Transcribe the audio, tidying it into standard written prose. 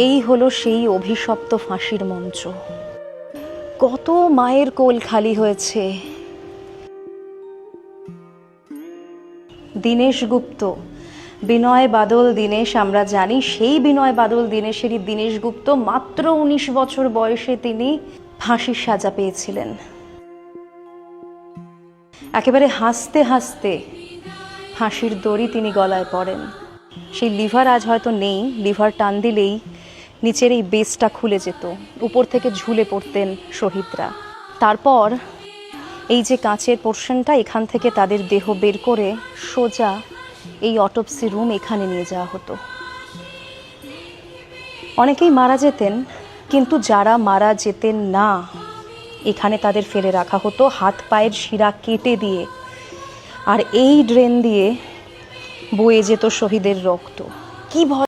এই হলো সেই অভিশপ্ত ফাঁসির মঞ্চ। কত মায়ের কোল খালি হয়েছে। দীনেশ গুপ্ত, বিনয় বাদল দীনেশ, আমরা জানি সেই বিনয় বাদল দীনেশেরই দীনেশ গুপ্ত। মাত্র 19 বছর বয়সে তিনি ফাঁসির সাজা পেয়েছিলেন। একেবারে হাসতে হাসতে ফাঁসির দড়ি তিনি গলায় পড়েন। সেই লিভার আজ হয়তো নেই, লিভার টান দিলেই নিচের এই বেসটা খুলে যেত, উপর থেকে ঝুলে পড়তেন শহীদরা। তারপর এই যে কাঁচের পোর্শনটা, এখান থেকে তাদের দেহ বের করে সোজা এই অটোপসি রুম এখানে নিয়ে যাওয়া হতো। অনেকেই মারা যেতেন, কিন্তু যারা মারা যেতেন না, এখানে তাদের ফেলে রাখা হতো হাত পায়ের শিরা কেটে দিয়ে, আর এই ড্রেন দিয়ে বয়ে যেত শহীদের রক্ত। কি